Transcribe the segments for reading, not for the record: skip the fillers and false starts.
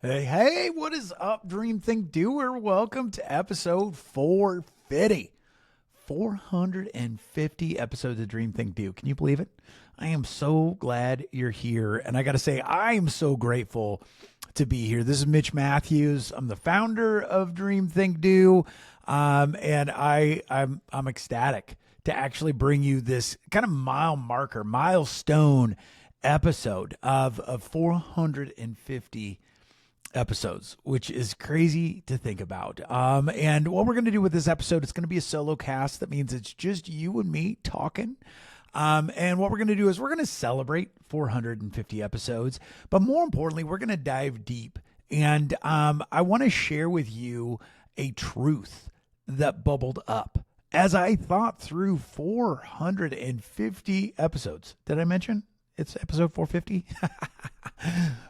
Hey, what is up, Dream Think Doer? Welcome to episode 450. 450 episodes of Dream Think Do. Can you believe it? I am so glad you're here. And I got to say, I am so grateful to be here. This is Mitch Matthews. I'm the founder of Dream Think Do. And I'm ecstatic to actually bring you this kind of milestone episode of 450 episodes, which is crazy to think about. And what we're going to do with this episode, it's going to be a solo cast. That means it's just you and me talking. And what we're going to do is we're going to celebrate 450 episodes, but more importantly, we're going to dive deep. And I want to share with you a truth that bubbled up as I thought through 450 episodes. Did I mention it's episode 450?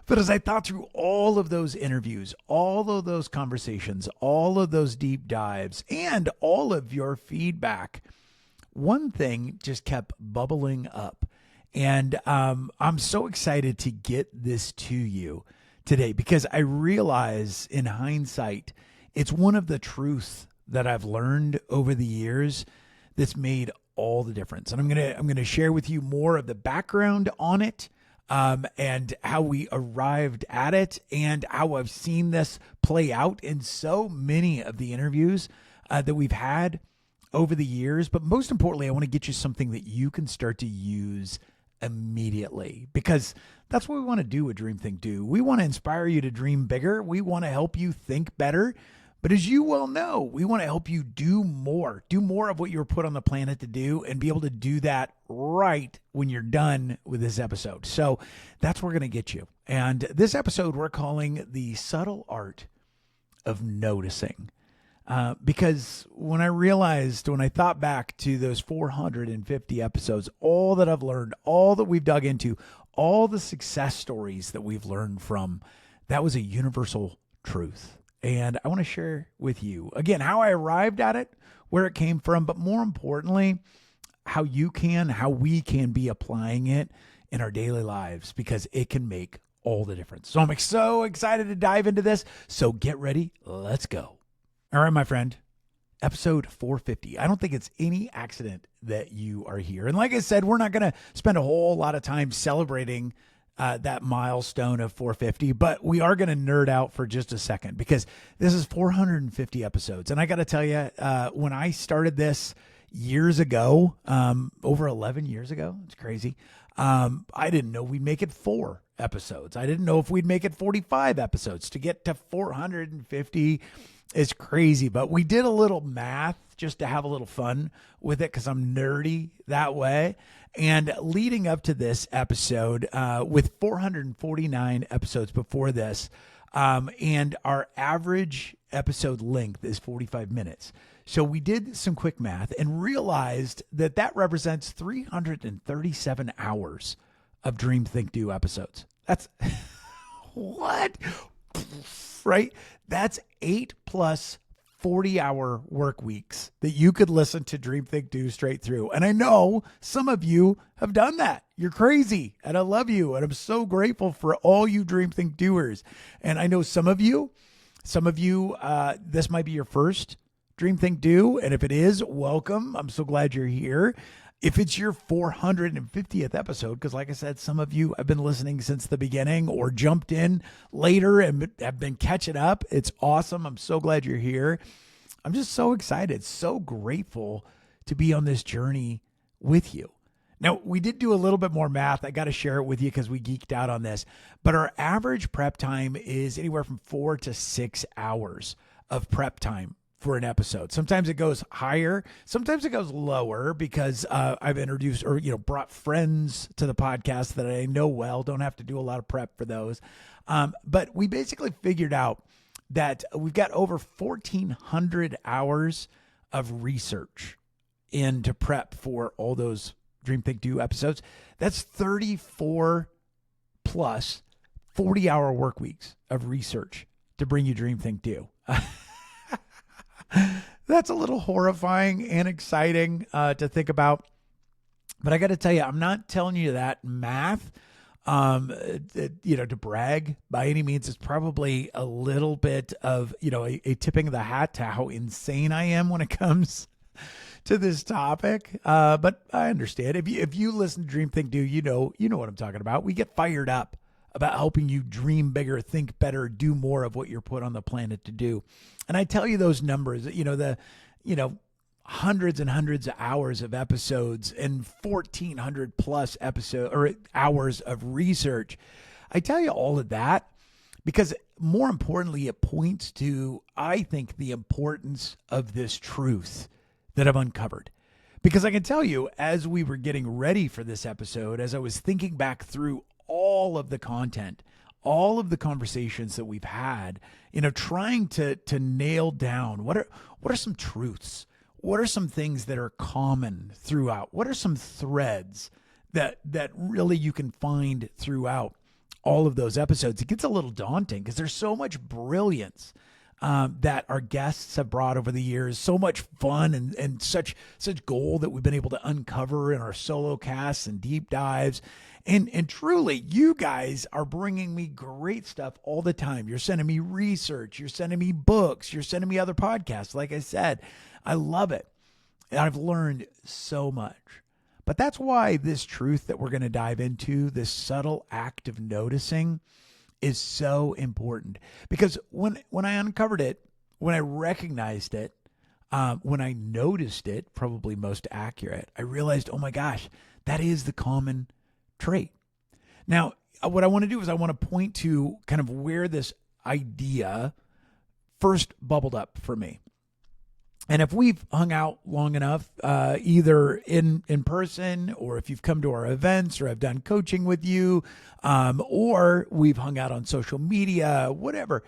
But as I thought through all of those interviews, all of those conversations, all of those deep dives, and all of your feedback, one thing just kept bubbling up. And I'm so excited to get this to you today because I realize in hindsight, it's one of the truths that I've learned over the years that's made all the difference. And I'm gonna share with you more of the background on it. And how we arrived at it and how I've seen this play out in so many of the interviews that we've had over the years. But most importantly, I want to get you something that you can start to use immediately, because that's what we want to do with Dream Think Do. We want to inspire you to dream bigger. We want to help you think better. But as you well know, we want to help you do more of what you were put on the planet to do, and be able to do that right when you're done with this episode. So that's where we're going to get you. And this episode we're calling The Subtle Art of Noticing. Because when I thought back to those 450 episodes, all that I've learned, all that we've dug into, all the success stories that we've learned from, that was a universal truth. And I want to share with you, again, how I arrived at it, where it came from, but more importantly, how we can be applying it in our daily lives, because it can make all the difference. So I'm so excited to dive into this. So get ready. Let's go. All right, my friend, episode 450. I don't think it's any accident that you are here. And like I said, we're not going to spend a whole lot of time celebrating that milestone of 450, but we are going to nerd out for just a second, because this is 450 episodes. And I got to tell you, when I started this years ago, over 11 years ago, it's crazy. I didn't know we'd make it 4 episodes. I didn't know if we'd make it 45 episodes. To get to 450 is crazy, but we did a little math just to have a little fun with it, because I'm nerdy that way. And leading up to this episode, with 449 episodes before this, and our average episode length is 45 minutes. So we did some quick math and realized that that represents 337 hours of Dream Think Do episodes. That's what? Right? That's 8 plus 40-hour work weeks that you could listen to Dream Think Do straight through. And I know some of you have done that. You're crazy, and I love you, and I'm so grateful for all you Dream Think Doers. And I know some of you, this might be your first Dream Think Do, and if it is, welcome. I'm so glad you're here. If it's your 450th episode, because like I said, some of you have been listening since the beginning or jumped in later and have been catching up, it's awesome. I'm so glad you're here. I'm just so excited, so grateful to be on this journey with you. Now, we did do a little bit more math. I got to share it with you because we geeked out on this. But our average prep time is anywhere from 4 to 6 hours of prep time for an episode. Sometimes it goes higher, sometimes it goes lower, because I've introduced or brought friends to the podcast that I know well, don't have to do a lot of prep for those. But we basically figured out that we've got over 1,400 hours of research into prep for all those Dream Think Do episodes. That's 34 plus 40-hour work weeks of research to bring you Dream Think Do. That's a little horrifying and exciting to think about. But I got to tell you, I'm not telling you that math To brag by any means. It's probably a little bit of, a tipping of the hat to how insane I am when it comes to this topic. But I understand. If you listen to Dream Think Do, you know what I'm talking about. We get fired up about helping you dream bigger, think better, do more of what you're put on the planet to do. And I tell you those numbers, hundreds and hundreds of hours of episodes and 1,400 plus hours of research. I tell you all of that because more importantly, it points to, I think, the importance of this truth that I've uncovered. Because I can tell you, as we were getting ready for this episode, as I was thinking back through all of the content, all of the conversations that we've had, trying to nail down what are some truths, what are some things that are common throughout, what are some threads that really you can find throughout all of those episodes. It gets a little daunting because there's so much brilliance that our guests have brought over the years, so much fun and such gold that we've been able to uncover in our solo casts and deep dives. And truly, you guys are bringing me great stuff all the time. You're sending me research. You're sending me books. You're sending me other podcasts. Like I said, I love it. And I've learned so much. But that's why this truth that we're going to dive into, this subtle act of noticing, is so important. Because when I uncovered it, when I recognized it, when I noticed it, probably most accurate, I realized, oh my gosh, that is the common trait. Now, what I want to do is I want to point to kind of where this idea first bubbled up for me. And if we've hung out long enough, either in person, or if you've come to our events, or I've done coaching with you, or we've hung out on social media, whatever,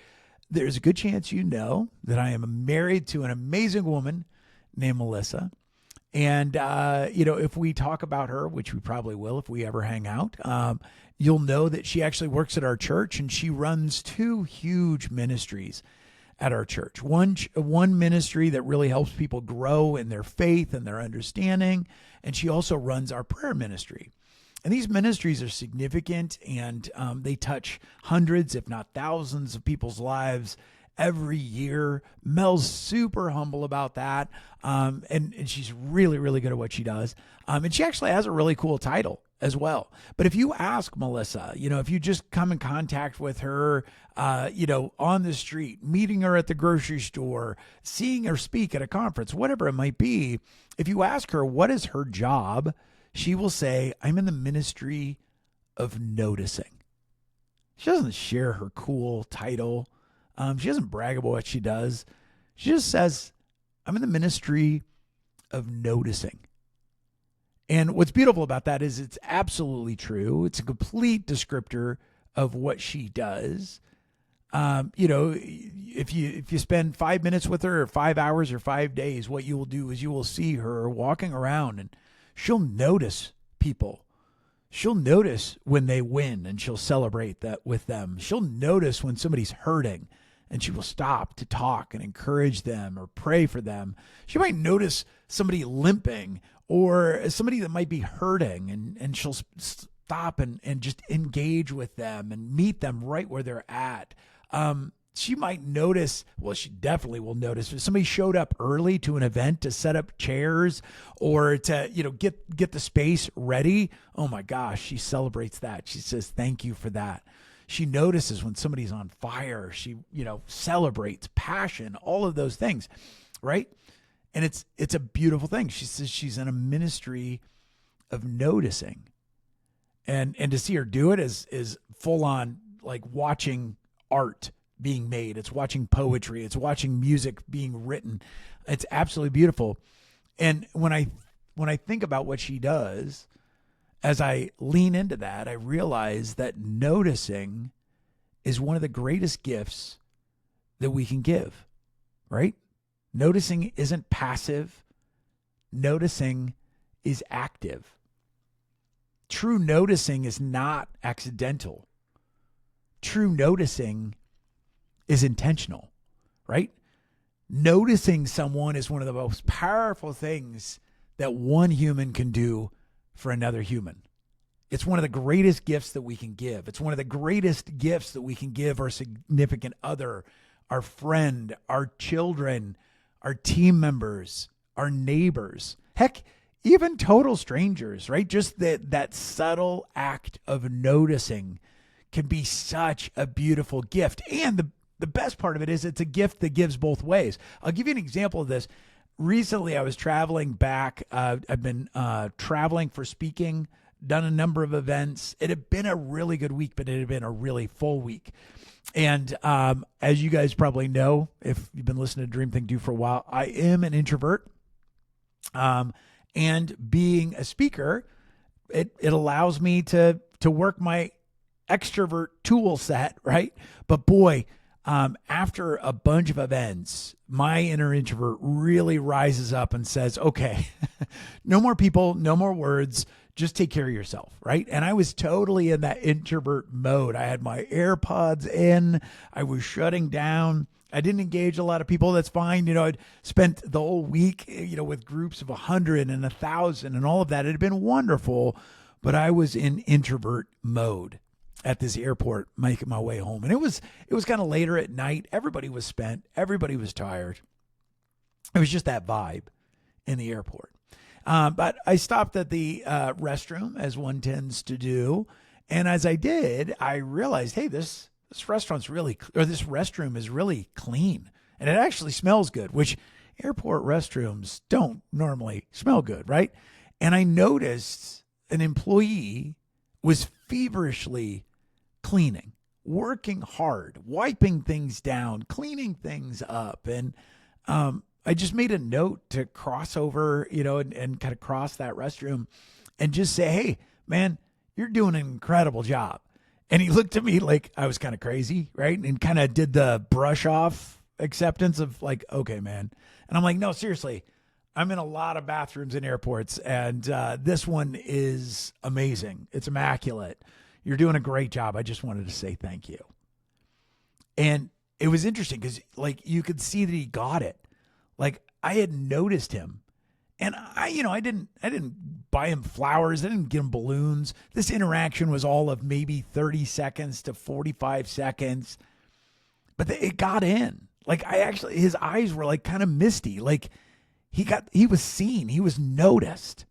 there's a good chance you know that I am married to an amazing woman named Melissa. And, if we talk about her, which we probably will if we ever hang out, you'll know that she actually works at our church, and she runs two huge ministries at our church. One ministry that really helps people grow in their faith and their understanding. And she also runs our prayer ministry. And these ministries are significant, and they touch hundreds, if not thousands, of people's lives every year. Mel's super humble about that. And she's really, really good at what she does. And she actually has a really cool title as well. But if you ask Melissa, if you just come in contact with her, on the street, meeting her at the grocery store, seeing her speak at a conference, whatever it might be, if you ask her what is her job, she will say, I'm in the ministry of noticing. She doesn't share her cool title. She doesn't brag about what she does. She just says, I'm in the ministry of noticing. And what's beautiful about that is it's absolutely true. It's a complete descriptor of what she does. If you spend 5 minutes with her, or 5 hours, or 5 days, what you will do is you will see her walking around, and she'll notice people. She'll notice when they win, and she'll celebrate that with them. She'll notice when somebody's hurting, and she will stop to talk and encourage them or pray for them. She might notice somebody limping or somebody that might be hurting, and she'll stop and just engage with them and meet them right where they're at. She might notice, well, she definitely will notice if somebody showed up early to an event to set up chairs or to, get the space ready. Oh my gosh, she celebrates that. She says, thank you for that. She notices when somebody's on fire. She, celebrates passion, all of those things, right? And it's a beautiful thing. She says she's in a ministry of noticing. And to see her do it is full on like watching art being made. It's watching poetry. It's watching music being written. It's absolutely beautiful. And when I think about what she does, as I lean into that, I realize that noticing is one of the greatest gifts that we can give, right? Noticing isn't passive. Noticing is active. True noticing is not accidental. True noticing is intentional, right? Noticing someone is one of the most powerful things that one human can do for another human. It's one of the greatest gifts that we can give. It's one of the greatest gifts that we can give our significant other, our friend, our children, our team members, our neighbors, heck, even total strangers, right? Just that subtle act of noticing can be such a beautiful gift. And the best part of it is it's a gift that gives both ways. I'll give you an example of this. Recently, I was traveling back. I've been traveling for speaking, done a number of events. It had been a really good week, but it had been a really full week. And as you guys probably know, if you've been listening to Dream Think Do for a while, I am an introvert. And being a speaker, it allows me to work my extrovert tool set, right? But boy, after a bunch of events, my inner introvert really rises up and says, okay, no more people, no more words, just take care of yourself, right? And I was totally in that introvert mode. I had my AirPods in, I was shutting down. I didn't engage a lot of people. That's fine. I'd spent the whole week, with groups of 100 and 1,000 and all of that. It had been wonderful, but I was in introvert mode at this airport making my way home. And it was kind of later at night. Everybody was spent. Everybody was tired. It was just that vibe in the airport. But I stopped at the restroom, as one tends to do. And as I did, I realized, hey, this restroom is really clean. And it actually smells good, which airport restrooms don't normally smell good, right? And I noticed an employee was feverishly cleaning, working hard, wiping things down, cleaning things up. And I just made a note to cross over, and kind of cross that restroom and just say, hey, man, you're doing an incredible job. And he looked at me like I was kind of crazy, right? And kind of did the brush off acceptance of like, okay, man. And I'm like, no, seriously, I'm in a lot of bathrooms in airports, and this one is amazing. It's immaculate. You're doing a great job. I just wanted to say thank you. And it was interesting because like you could see that he got it. Like I had noticed him, and I didn't buy him flowers. I didn't give him balloons. This interaction was all of maybe 30 seconds to 45 seconds, but it got in. Like his eyes were like kind of misty. Like he was seen, he was noticed.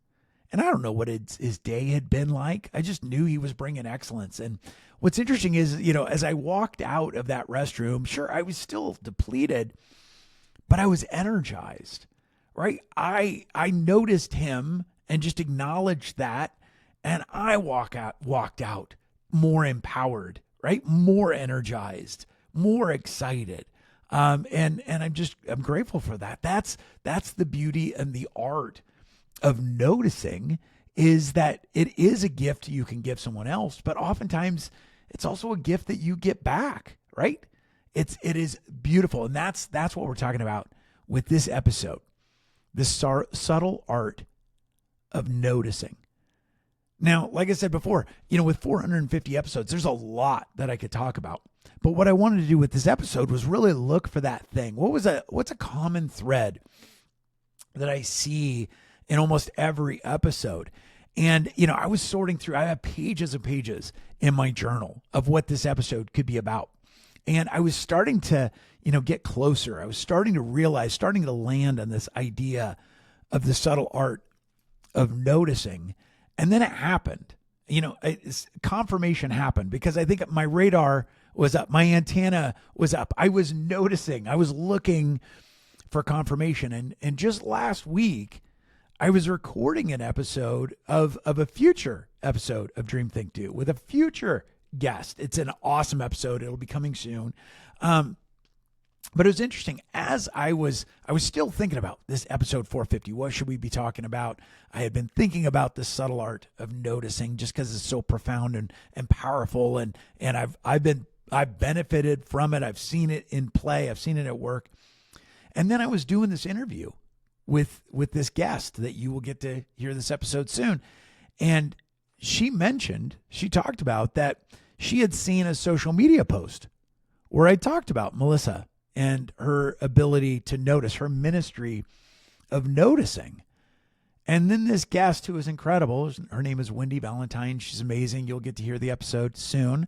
And I don't know what his day had been like. I just knew he was bringing excellence. And what's interesting is, as I walked out of that restroom, sure, I was still depleted, but I was energized, right? I noticed him and just acknowledged that. And I walked out more empowered, right? More energized, more excited. And I'm grateful for that. That's the beauty and the art of noticing, is that it is a gift you can give someone else, but oftentimes it's also a gift that you get back, right? It is beautiful. And that's what we're talking about with this episode, the subtle art of noticing. Now, like I said before, with 450 episodes, there's a lot that I could talk about. But what I wanted to do with this episode was really look for that thing. What's a common thread that I see in almost every episode? And, I was sorting through, I have pages and pages in my journal of what this episode could be about. And I was starting to, get closer. I was starting to realize, starting to land on this idea of the subtle art of noticing. And then it happened. Confirmation happened, because I think my radar was up. My antenna was up. I was noticing. I was looking for confirmation. And just last week, I was recording an episode of a future episode of Dream Think Do with a future guest. It's an awesome episode. It'll be coming soon. But it was interesting. As I was still thinking about this episode 450. What should we be talking about? I had been thinking about the subtle art of noticing, just because it's so profound and powerful. And I've benefited from it. I've seen it in play. I've seen it at work. And then I was doing this interview with this guest that you will get to hear this episode soon. And she talked about that she had seen a social media post where I talked about Melissa and her ability to notice, her ministry of noticing. And then this guest who is incredible, her name is Wendy Valentine. She's amazing. You'll get to hear the episode soon.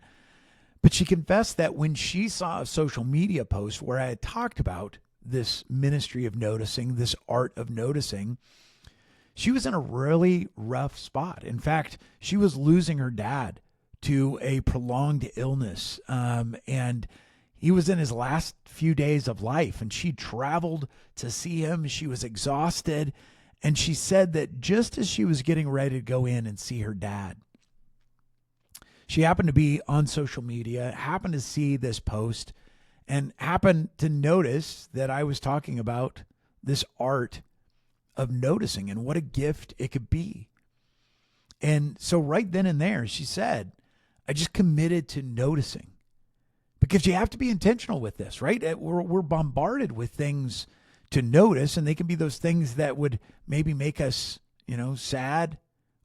But she confessed that when she saw a social media post where I had talked about this ministry of noticing, this art of noticing, she was in a really rough spot. In fact, she was losing her dad to a prolonged illness. And he was in his last few days of life, and she traveled to see him. She was exhausted. And she said that just as she was getting ready to go in and see her dad, she happened to be on social media, happened to see this post, and happened to notice that I was talking about this art of noticing and what a gift it could be. And so right then and there, she said, I just committed to noticing. Because you have to be intentional with this, right? We're bombarded with things to notice, and they can be those things that would maybe make us, sad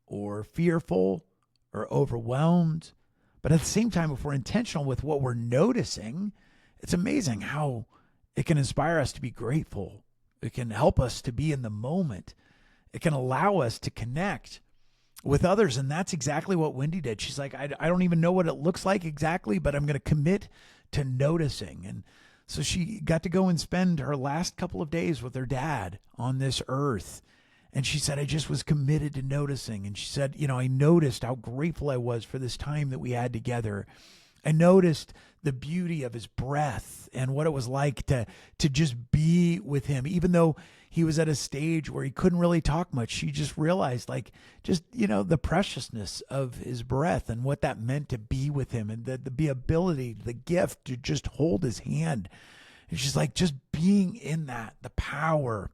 or fearful or overwhelmed. But at the same time, if we're intentional with what we're noticing, it's amazing how it can inspire us to be grateful. It can help us to be in the moment. It can allow us to connect with others. And that's exactly what Wendy did. She's like, I don't even know what it looks like exactly, but I'm going to commit to noticing. And so she got to go and spend her last couple of days with her dad on this earth. And she said, I just was committed to noticing. And she said, I noticed how grateful I was for this time that we had together. I noticed the beauty of his breath and what it was like to just be with him, even though he was at a stage where he couldn't really talk much. She just realized the preciousness of his breath and what that meant to be with him, and the ability, the gift to just hold his hand. And she's like, just being in that, the power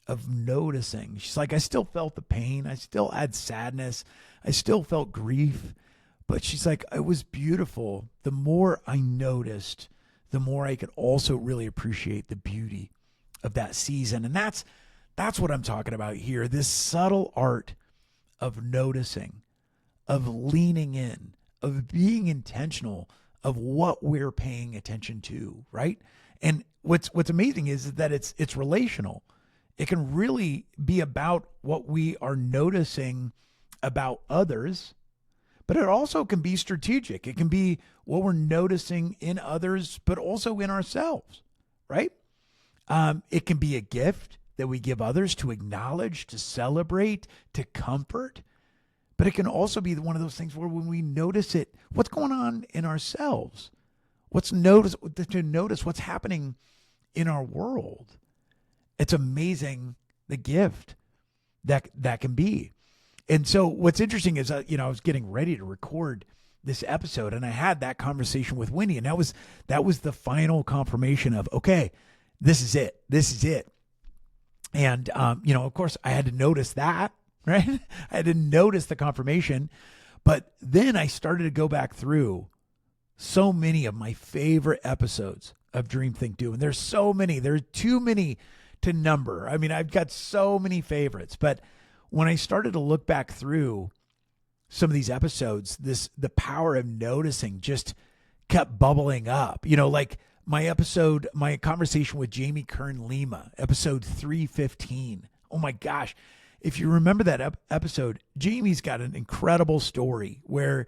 of noticing. She's like, I still felt the pain. I still had sadness. I still felt grief. But she's like, it was beautiful. The more I noticed, the more I could also really appreciate the beauty of that season. And that's what I'm talking about here. This subtle art of noticing, of leaning in, of being intentional of what we're paying attention to, right? And what's amazing is that it's relational. It can really be about what we are noticing about others, but it also can be strategic. It can be what we're noticing in others, but also in ourselves, right? It can be a gift that we give others to acknowledge, to celebrate, to comfort. But it can also be one of those things where when we notice it, what's going on in ourselves? To notice what's happening in our world. It's amazing the gift that can be. And so what's interesting is, I was getting ready to record this episode, and I had that conversation with Wendy, and that was the final confirmation of, okay, this is it. And, of course I had to notice that, right? I had to notice the confirmation, but then I started to go back through so many of my favorite episodes of Dream, Think, Do. And there's so many, there's too many to number. I mean, I've got so many favorites, but when I started to look back through some of these episodes, the power of noticing just kept bubbling up. Like my conversation with Jamie Kern Lima, episode 315. Oh my gosh. If you remember that episode, Jamie's got an incredible story where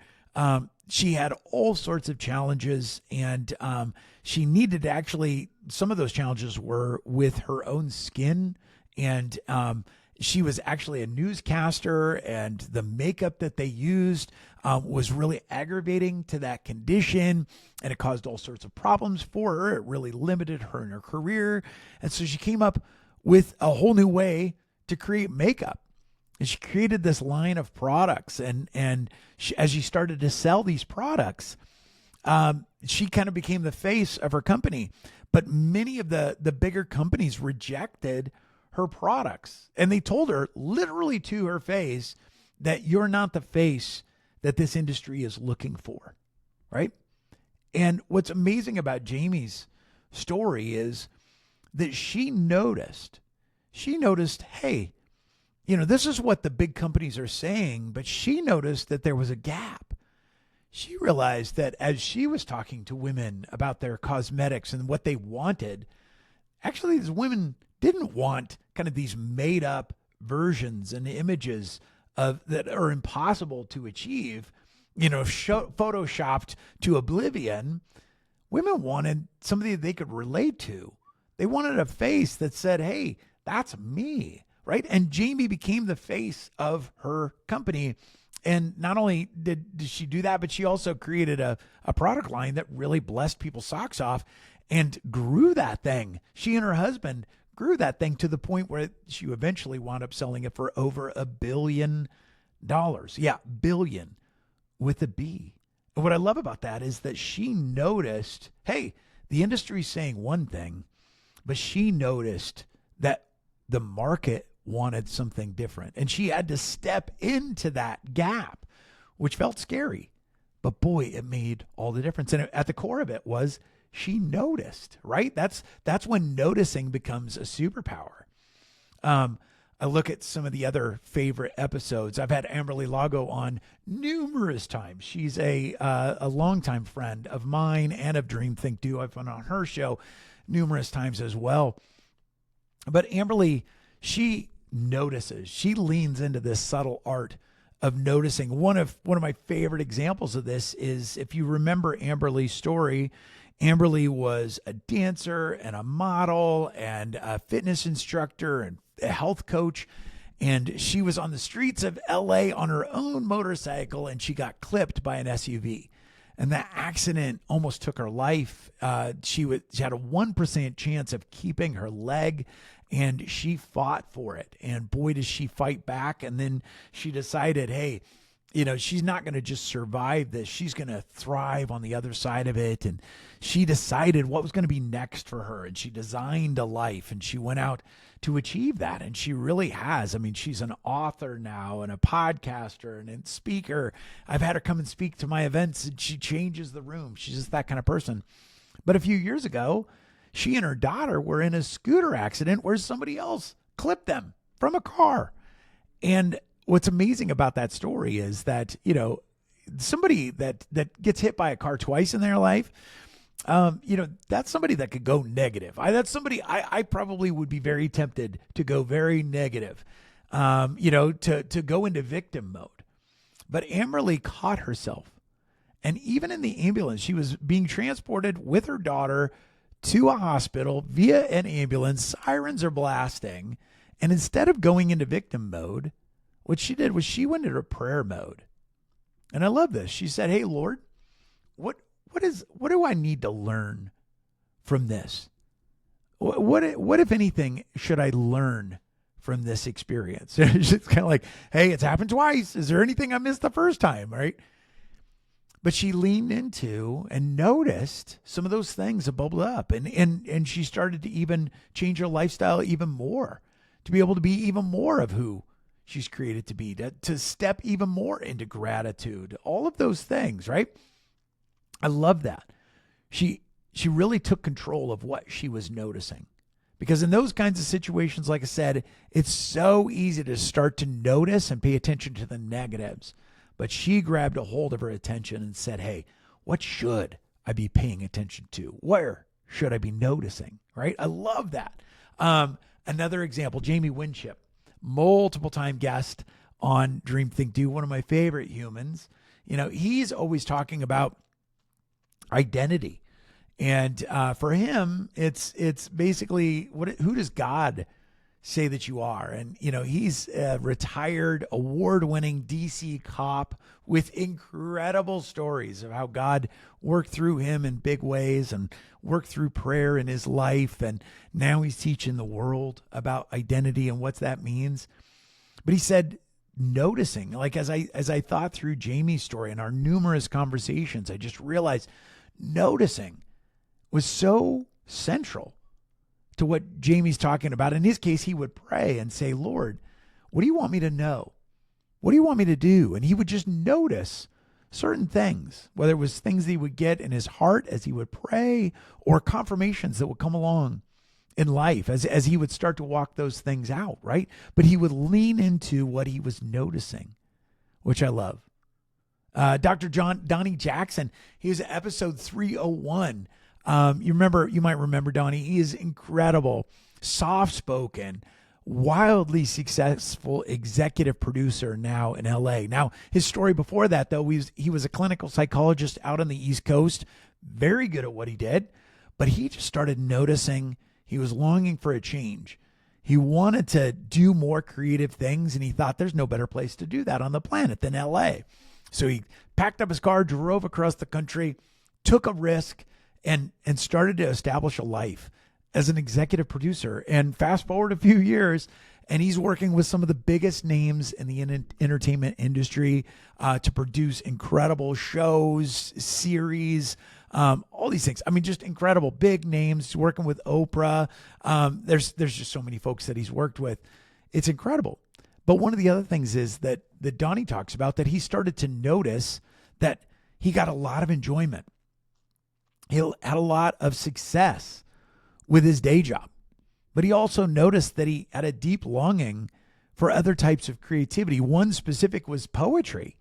she had all sorts of challenges, and she needed to actually, some of those challenges were with her own skin, and she was actually a newscaster, and the makeup that they used was really aggravating to that condition, and it caused all sorts of problems for her. It really limited her in her career. And so she came up with a whole new way to create makeup. And she created this line of products. And as she started to sell these products, she kind of became the face of her company. But many of the bigger companies rejected her products. And they told her literally to her face that you're not the face that this industry is looking for, right? And what's amazing about Jamie's story is that she noticed, hey, this is what the big companies are saying, but she noticed that there was a gap. She realized that as she was talking to women about their cosmetics and what they wanted, actually these women didn't want kind of these made up versions and images of that are impossible to achieve, photoshopped to oblivion. Women wanted somebody they could relate to. They wanted a face that said, hey, that's me, right? And Jamie became the face of her company. And not only did she do that, but she also created a product line that really blessed people's socks off and grew that thing. She and her husband grew that thing to the point where she eventually wound up selling it for over $1 billion. Yeah, billion with a B. And what I love about that is that she noticed, hey, the industry's saying one thing, but she noticed that the market wanted something different. And she had to step into that gap, which felt scary. But boy, it made all the difference. And at the core of it was she noticed, right? That's when noticing becomes a superpower. I look at some of the other favorite episodes. I've had Amberly Lago on numerous times. She's a longtime friend of mine and of Dream Think Do. I've been on her show numerous times as well. But Amberly, she notices. She leans into this subtle art of noticing. One of my favorite examples of this is, if you remember Amberly's story, Amberly was a dancer and a model and a fitness instructor and a health coach. And she was on the streets of LA on her own motorcycle, and she got clipped by an SUV. And that accident almost took her life. She had a 1% chance of keeping her leg, and she fought for it. And boy, does she fight back. And then she decided, hey, she's not going to just survive this. She's going to thrive on the other side of it. And she decided what was going to be next for her. And she designed a life, and she went out to achieve that. And she really has. I mean, she's an author now and a podcaster and a speaker. I've had her come and speak to my events, and she changes the room. She's just that kind of person. But a few years ago, she and her daughter were in a scooter accident where somebody else clipped them from a car. And what's amazing about that story is that, somebody that gets hit by a car twice in their life, that's somebody that could go negative. That's somebody I probably would be very tempted to go very negative, to go into victim mode. But Amberly caught herself. And even in the ambulance, she was being transported with her daughter to a hospital via an ambulance. Sirens are blasting. And instead of going into victim mode, what she did was she went into prayer mode. And I love this. She said, hey, Lord, what do I need to learn from this? What if anything, should I learn from this experience? It's kind of like, hey, it's happened twice. Is there anything I missed the first time, right? But she leaned into and noticed some of those things that bubbled up. And she started to even change her lifestyle even more, to be able to be even more of who she's created to be, to step even more into gratitude, all of those things, right? I love that. She really took control of what she was noticing. Because in those kinds of situations, like I said, it's so easy to start to notice and pay attention to the negatives. But she grabbed a hold of her attention and said, hey, what should I be paying attention to? Where should I be noticing, right? I love that. Another example, Jamie Winship, multiple time guest on Dream Think Do, one of my favorite humans. He's always talking about identity. And for him, it's basically, who does God say that you are? And, he's a retired, award-winning DC cop with incredible stories of how God worked through him in big ways and worked through prayer in his life. And now he's teaching the world about identity and what that means. But he said, noticing, like as I thought through Jamie's story and our numerous conversations, I just realized noticing was so central to what Jamie's talking about. In his case, he would pray and say, Lord, what do you want me to know? What do you want me to do? And he would just notice certain things, whether it was things that he would get in his heart as he would pray or confirmations that would come along in life as he would start to walk those things out, right? But he would lean into what he was noticing, which I love. Dr. Donnie Jackson, he was episode 301. You might remember Donnie. He is incredible, soft-spoken, wildly successful executive producer now in LA. Now, his story before that, though, he was a clinical psychologist out on the East Coast, very good at what he did, but he just started noticing he was longing for a change. He wanted to do more creative things, and he thought there's no better place to do that on the planet than LA. So he packed up his car, drove across the country, took a risk, and started to establish a life as an executive producer. And fast forward a few years, and he's working with some of the biggest names in the entertainment industry to produce incredible shows, series, all these things. I mean, just incredible big names. He's working with Oprah. There's just so many folks that he's worked with. It's incredible. But one of the other things is that Donnie talks about, that he started to notice that he got a lot of enjoyment. He had a lot of success with his day job. But he also noticed that he had a deep longing for other types of creativity. One specific was poetry.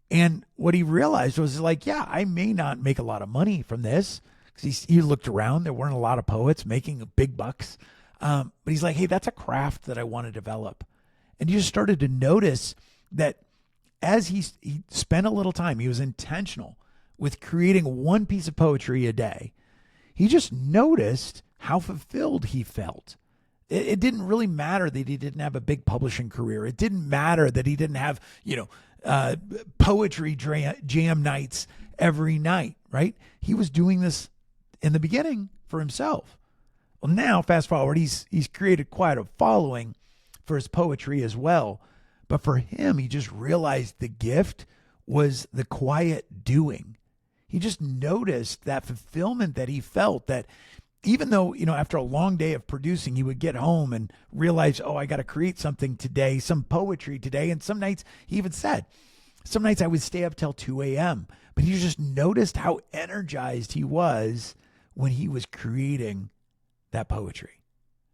And what he realized was like, yeah, I may not make a lot of money from this. Because he looked around, there weren't a lot of poets making big bucks. But he's like, hey, that's a craft that I want to develop. And he just started to notice that as he spent a little time, he was intentional with creating one piece of poetry a day. He just noticed how fulfilled he felt. It didn't really matter that he didn't have a big publishing career. It didn't matter that he didn't have, poetry jam nights every night, right? He was doing this in the beginning for himself. Well, now fast forward, he's created quite a following for his poetry as well. But for him, he just realized the gift was the quiet doing. He just noticed that fulfillment that he felt, that even though, after a long day of producing, he would get home and realize, oh, I got to create something today, some poetry today. And some nights, he even said, some nights I would stay up till 2 a.m. But he just noticed how energized he was when he was creating that poetry.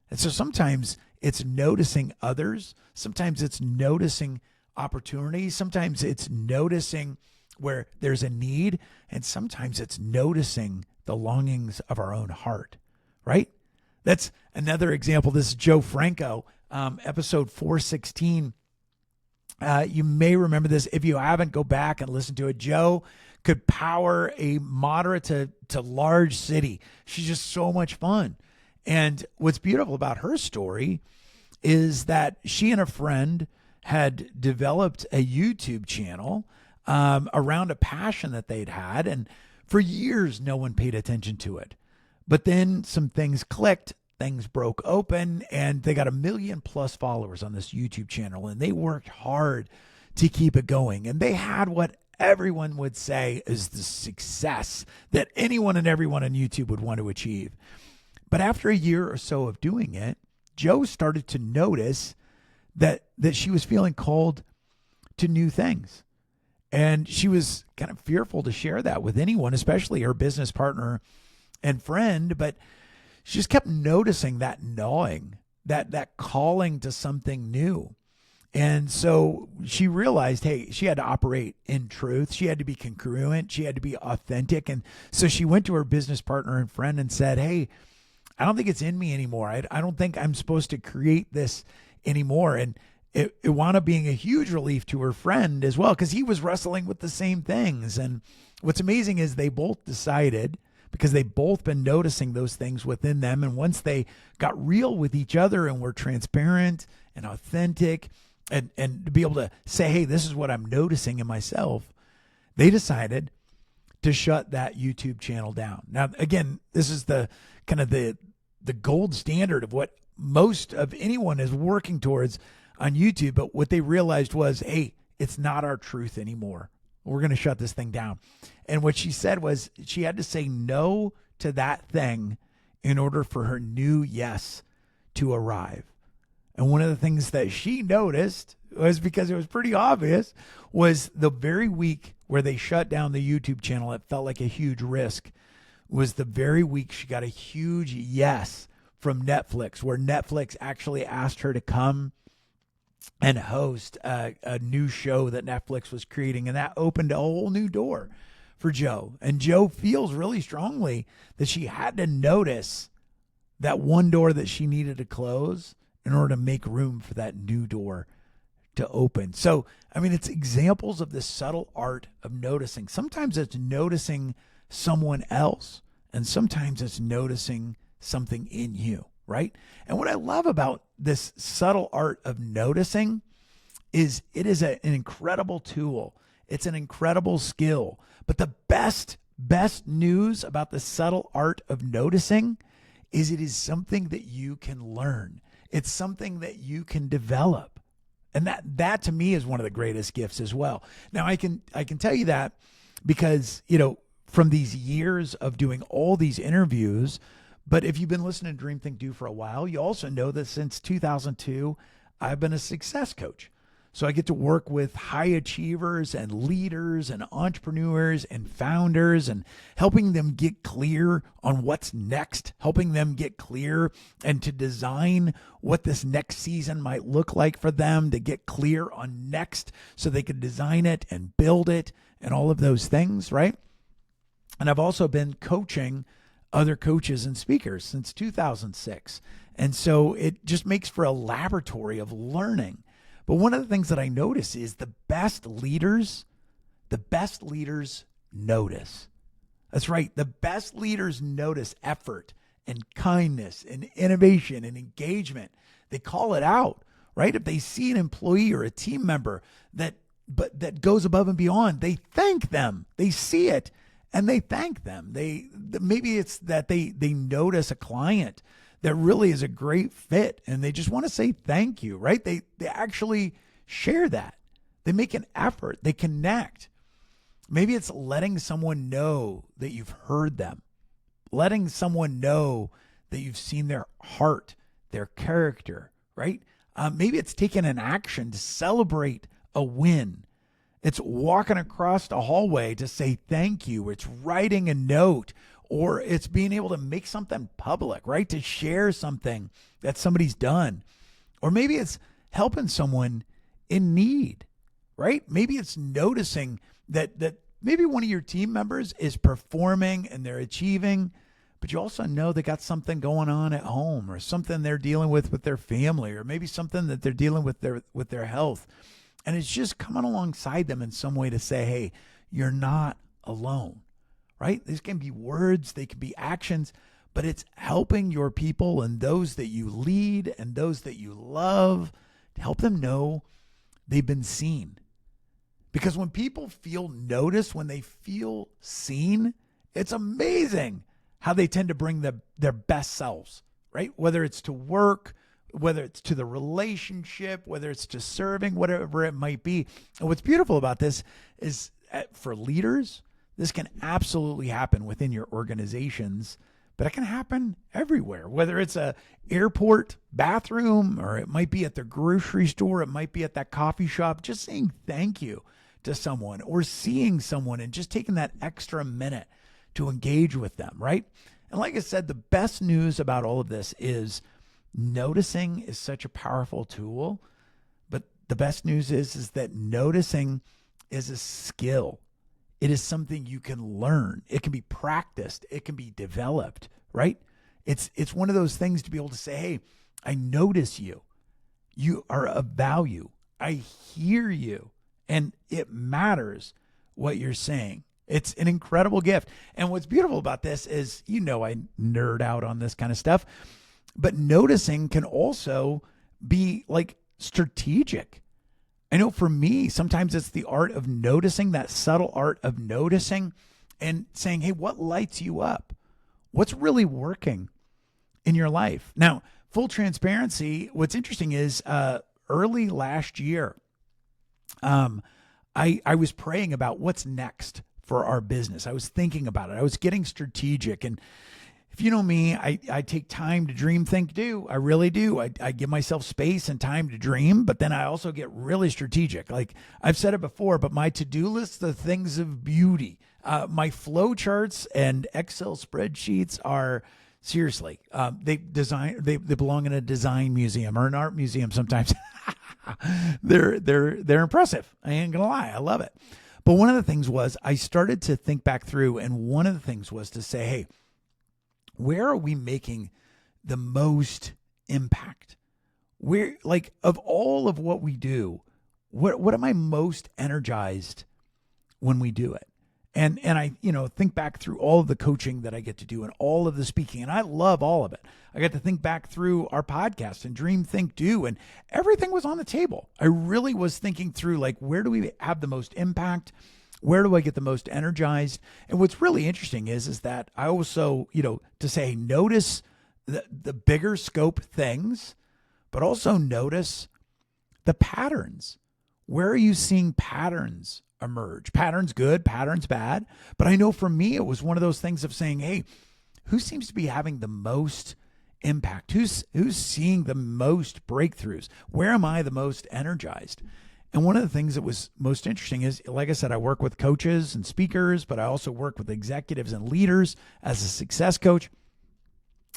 And so sometimes it's noticing others. Sometimes it's noticing opportunities. Sometimes it's noticing where there's a need. And sometimes it's noticing the longings of our own heart, right? That's another example. This is Joe Franco, episode 416. You may remember this. If you haven't, go back and listen to it. Joe could power a moderate to large city. She's just so much fun. And what's beautiful about her story is that she and a friend had developed a YouTube channel around a passion that they'd had. And for years, no one paid attention to it. But then some things clicked, things broke open, and they got 1 million+ followers on this YouTube channel. And they worked hard to keep it going. And they had what everyone would say is the success that anyone and everyone on YouTube would want to achieve. But after a year or so of doing it, Joe started to notice that she was feeling called to new things. And she was kind of fearful to share that with anyone, especially her business partner and friend. But she just kept noticing that gnawing, that calling to something new. And so she realized, hey, she had to operate in truth. She had to be congruent. She had to be authentic. And so she went to her business partner and friend and said, hey, I don't think it's in me anymore. I don't think I'm supposed to create this anymore. And it wound up being a huge relief to her friend as well, because he was wrestling with the same things. And what's amazing is they both decided, because they've both been noticing those things within them. And once they got real with each other and were transparent and authentic and to be able to say, hey, this is what I'm noticing in myself, they decided to shut that YouTube channel down. Now, again, this is the kind of the gold standard of what most of anyone is working towards on YouTube. But what they realized was, hey, it's not our truth anymore. We're going to shut this thing down. And what she said was she had to say no to that thing in order for her new yes to arrive. And one of the things that she noticed was, because it was pretty obvious, was the very week where they shut down the YouTube channel, it felt like a huge risk, was the very week she got a huge yes from Netflix, where Netflix actually asked her to come and host a new show that Netflix was creating. And that opened a whole new door for Joe. And Joe feels really strongly that she had to notice that one door that she needed to close in order to make room for that new door to open. So, I mean, it's examples of the subtle art of noticing. Sometimes it's noticing someone else, and sometimes it's noticing something in you, right? And what I love about this subtle art of noticing is it is an incredible tool. It's an incredible skill. But the best news about the subtle art of noticing is it is something that you can learn. It's something that you can develop. And that to me is one of the greatest gifts as well. Now I can tell you that because, from these years of doing all these interviews, but if you've been listening to Dream Think Do for a while, you also know that since 2002, I've been a success coach. So I get to work with high achievers and leaders and entrepreneurs and founders and helping them get clear on what's next, helping them get clear and to design what this next season might look like for them, to get clear on next so they can design it and build it and all of those things, right? And I've also been coaching other coaches and speakers since 2006. And so it just makes for a laboratory of learning. But one of the things that I notice is the best leaders notice. That's right. The best leaders notice effort and kindness and innovation and engagement. They call it out, right? If they see an employee or a team member that goes above and beyond, they thank them. They see it and they thank them. Maybe it's that they notice a client that really is a great fit and they just want to say thank you, right? They actually share that. They make an effort. They connect. Maybe it's letting someone know that you've heard them, letting someone know that you've seen their heart, their character, right? Maybe it's taking an action to celebrate a win. It's walking across the hallway to say thank you. It's writing a note, or it's being able to make something public, right? To share something that somebody's done. Or maybe it's helping someone in need, right? Maybe it's noticing that maybe one of your team members is performing and they're achieving, but you also know they got something going on at home or something they're dealing with their family, or maybe something that they're dealing with their health. And it's just coming alongside them in some way to say, hey, you're not alone. Right? These can be words, they can be actions, but it's helping your people and those that you lead and those that you love to help them know they've been seen. Because when people feel noticed, when they feel seen, it's amazing how they tend to bring their best selves, right? Whether it's to work, whether it's to the relationship, whether it's to serving, whatever it might be. And what's beautiful about this is for leaders, this can absolutely happen within your organizations, but it can happen everywhere, whether it's a airport bathroom, or it might be at the grocery store, it might be at that coffee shop, just saying thank you to someone or seeing someone and just taking that extra minute to engage with them, right? And like I said, the best news about all of this is noticing is such a powerful tool, but the best news is that noticing is a skill. It is something you can learn. It can be practiced. It can be developed, right? It's one of those things to be able to say, hey, I notice you. You are of value. I hear you. And it matters what you're saying. It's an incredible gift. And what's beautiful about this is, I nerd out on this kind of stuff, but noticing can also be like strategic. I know for me, sometimes it's the art of noticing, that subtle art of noticing and saying, hey, what lights you up? What's really working in your life? Now, full transparency, what's interesting is early last year, I was praying about what's next for our business. I was thinking about it. I was getting strategic. And if you know me, I take time to dream, think, do. I really do. I give myself space and time to dream, but then I also get really strategic. Like I've said it before, but my to-do list, the things of beauty, my flow charts and Excel spreadsheets are seriously, they belong in a design museum or an art museum sometimes. They're impressive. I ain't gonna lie. I love it. But one of the things was I started to think back through, and one of the things was to say, hey, where are we making the most impact? we're like, of all of what we do, what am I most energized when we do it? And I, think back through all of the coaching that I get to do and all of the speaking, and I love all of it. I got to think back through our podcast and Dream, Think, Do, and everything was on the table. I really was thinking through, like, where do we have the most impact? Where do I get the most energized? And what's really interesting is that I also, to say, notice the bigger scope things, but also notice the patterns. Where are you seeing patterns emerge? Patterns good, patterns bad. But I know for me, it was one of those things of saying, hey, who seems to be having the most impact? Who's seeing the most breakthroughs? Where am I the most energized? And one of the things that was most interesting is, like I said, I work with coaches and speakers, but I also work with executives and leaders as a success coach.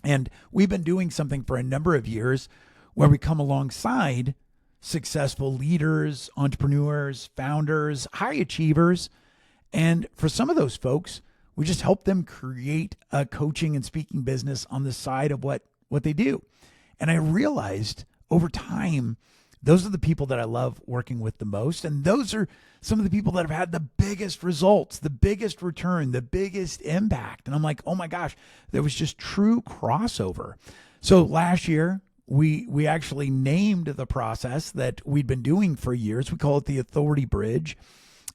And we've been doing something for a number of years where we come alongside successful leaders, entrepreneurs, founders, high achievers. And for some of those folks, we just help them create a coaching and speaking business on the side of what they do. And I realized over time, those are the people that I love working with the most. And those are some of the people that have had the biggest results, the biggest return, the biggest impact. And I'm like, oh my gosh, there was just true crossover. So last year, we actually named the process that we'd been doing for years. We call it the Authority Bridge.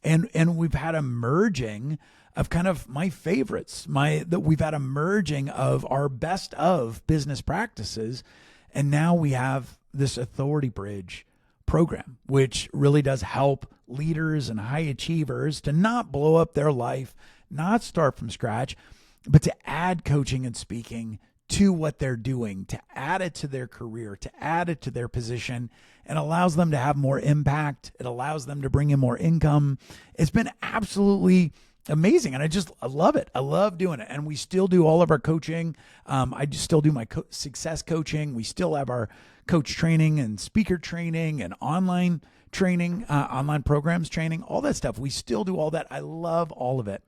And we've had a merging of kind of my favorites, we've had a merging of our best of business practices. And now we have this Authority Bridge program, which really does help leaders and high achievers to not blow up their life, not start from scratch, but to add coaching and speaking to what they're doing, to add it to their career, to add it to their position, and allows them to have more impact. It allows them to bring in more income. It's been absolutely amazing. And I love it. I love doing it. And we still do all of our coaching. I still do my success coaching. We still have our coach training and speaker training and online training, online programs training, all that stuff. We still do all that. I love all of it.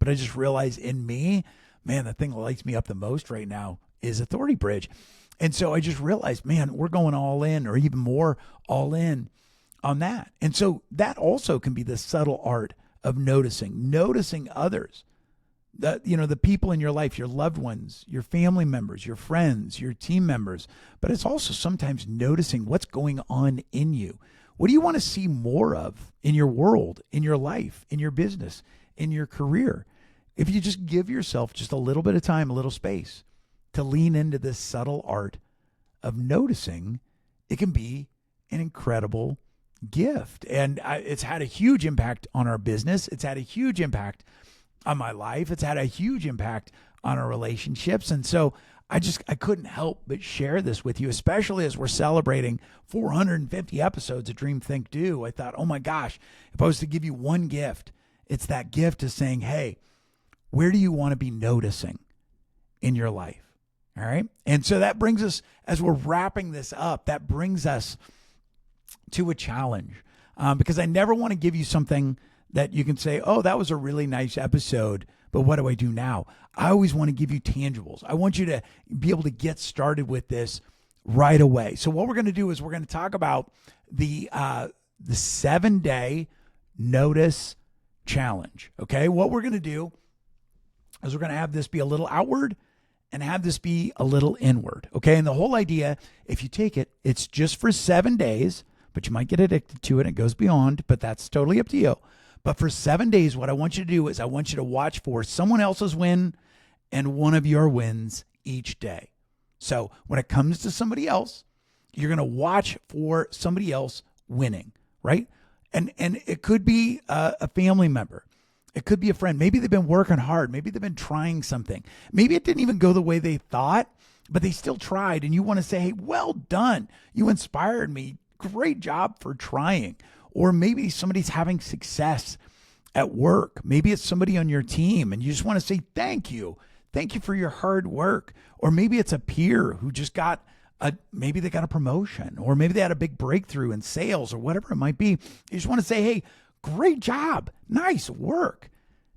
But I just realized in me, man, the thing that lights me up the most right now is Authority Bridge. And so I just realized, man, we're going all in, or even more all in on that. And so that also can be the subtle art of noticing others, the people in your life, your loved ones, your family members, your friends, your team members. But it's also sometimes noticing what's going on in you. What do you want to see more of in your world, in your life, in your business, in your career? If you just give yourself just a little bit of time, a little space to lean into this subtle art of noticing, it can be an incredible gift. And it's had a huge impact on our business. It's had a huge impact on my life. It's had a huge impact on our relationships. And so I couldn't help but share this with you, especially as we're celebrating 450 episodes of Dream, Think, Do. I thought, oh my gosh, if I was to give you one gift, it's that gift of saying, hey, where do you want to be noticing in your life? All right. And so that brings us, as we're wrapping this up, that brings us to a challenge, because I never want to give you something that you can say, oh, that was a really nice episode, but what do I do now? I always want to give you tangibles. I want you to be able to get started with this right away. So what we're going to do is we're going to talk about the 7-day notice challenge. Okay. What we're going to do is we're going to have this be a little outward and have this be a little inward. Okay. And the whole idea, if you take it, it's just for 7 days, but you might get addicted to it. It goes beyond, but that's totally up to you. But for 7 days, what I want you to do is I want you to watch for someone else's win and one of your wins each day. So when it comes to somebody else, you're going to watch for somebody else winning, right? And it could be a family member. It could be a friend. Maybe they've been working hard. Maybe they've been trying something. Maybe it didn't even go the way they thought, but they still tried. And you want to say, hey, well done. You inspired me. Great job for trying. Or maybe somebody's having success at work. Maybe it's somebody on your team and you just want to say, thank you. Thank you for your hard work. Or maybe it's a peer who just maybe they got a promotion, or maybe they had a big breakthrough in sales, or whatever it might be. You just want to say, hey, great job. Nice work.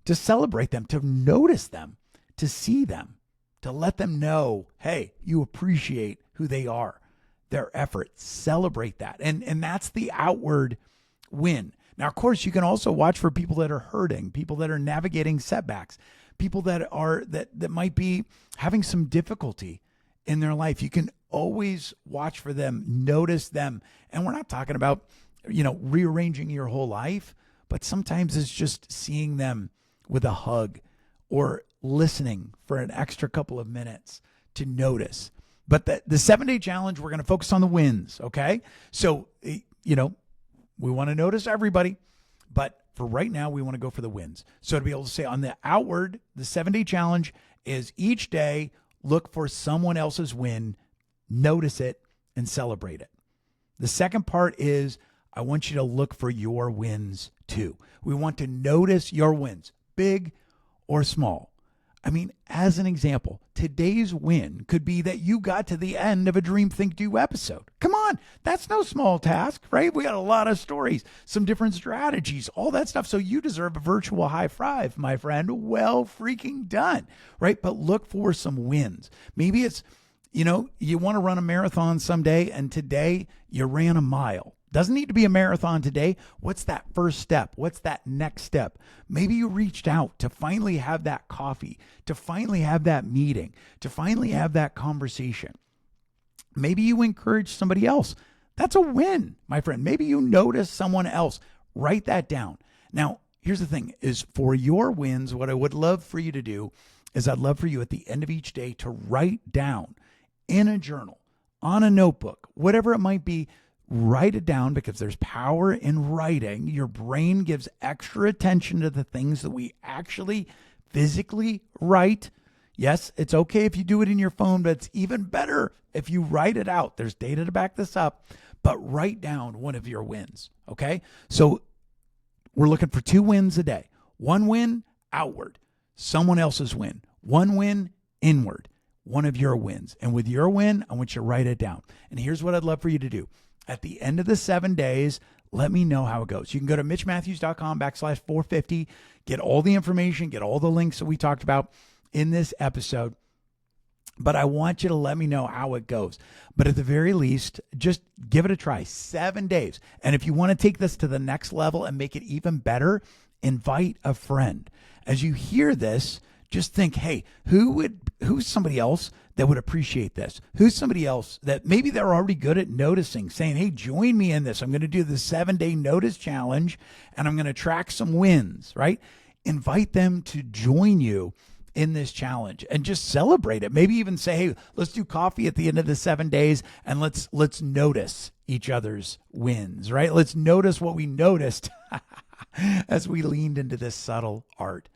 To celebrate them, to notice them, to see them, to let them know, hey, you appreciate who they are, their effort. Celebrate that. And that's the outward win. Now, of course, you can also watch for people that are hurting, people that are navigating setbacks, people that are that might be having some difficulty in their life. You can always watch for them, notice them. And we're not talking about, rearranging your whole life, but sometimes it's just seeing them with a hug or listening for an extra couple of minutes to notice. But the 7-day challenge, we're going to focus on the wins, okay? So, we want to notice everybody, but for right now, we want to go for the wins. So to be able to say on the outward, the 7-day challenge is each day, look for someone else's win, notice it, and celebrate it. The second part is I want you to look for your wins too. We want to notice your wins, big or small. I mean, as an example, today's win could be that you got to the end of a Dream, Think, Do episode. Come on, that's no small task, right? We got a lot of stories, some different strategies, all that stuff. So you deserve a virtual high five, my friend. Well freaking done, right? But look for some wins. Maybe it's, you want to run a marathon someday, and today you ran a mile. Doesn't need to be a marathon today. What's that first step? What's that next step? Maybe you reached out to finally have that coffee, to finally have that meeting, to finally have that conversation. Maybe you encourage somebody else. That's a win, my friend. Maybe you notice someone else. Write that down. Now, here's the thing is for your wins, what I would love for you to do is I'd love for you at the end of each day to write down in a journal, on a notebook, whatever it might be. Write it down because there's power in writing. Your brain gives extra attention to the things that we actually physically write. Yes, it's okay if you do it in your phone, but it's even better if you write it out. There's data to back this up, but write down one of your wins, okay? So we're looking for 2 wins a day. 1 win outward, someone else's win. 1 win inward, one of your wins. And with your win, I want you to write it down. And here's what I'd love for you to do. At the end of the 7 days, let me know how it goes. You can go to mitchmatthews.com/450, get all the information, get all the links that we talked about in this episode. But I want you to let me know how it goes. But at the very least, just give it a try. 7 days. And if you want to take this to the next level and make it even better, invite a friend. As you hear this, just think, hey, who's somebody else that would appreciate this? Who's somebody else that maybe they're already good at noticing, saying, hey, join me in this. I'm going to do the 7-day notice challenge and I'm going to track some wins, right? Invite them to join you in this challenge and just celebrate it. Maybe even say, hey, let's do coffee at the end of the 7 days and let's notice each other's wins, right? Let's notice what we noticed as we leaned into this subtle art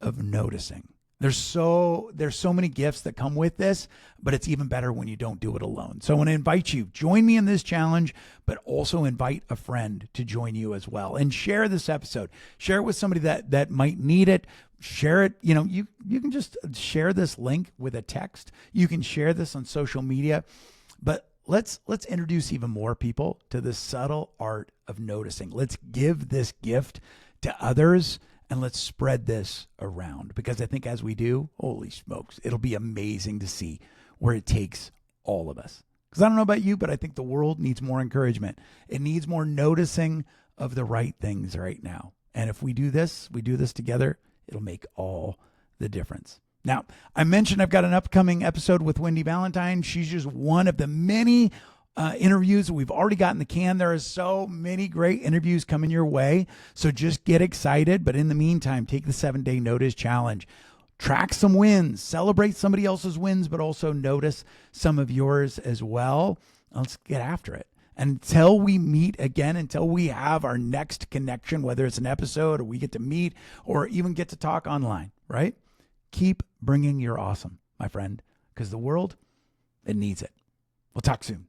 of noticing. There's so many gifts that come with this, but it's even better when you don't do it alone. So I want to invite you, join me in this challenge, but also invite a friend to join you as well. And share this episode. Share it with somebody that might need it. Share it. You can just share this link with a text. You can share this on social media. But let's introduce even more people to the subtle art of noticing. Let's give this gift to others. And let's spread this around because I think as we do, holy smokes, it'll be amazing to see where it takes all of us. Because I don't know about you, but I think the world needs more encouragement. It needs more noticing of the right things right now. And if we do this together, it'll make all the difference. Now, I mentioned I've got an upcoming episode with Wendy Valentine. She's just one of the many interviews we've already got in the can. There are so many great interviews coming your way. So just get excited. But in the meantime, take the 7-day notice challenge. Track some wins. Celebrate somebody else's wins, but also notice some of yours as well. Let's get after it. Until we meet again, until we have our next connection, whether it's an episode or we get to meet or even get to talk online, right? Keep bringing your awesome, my friend, because the world, it needs it. We'll talk soon.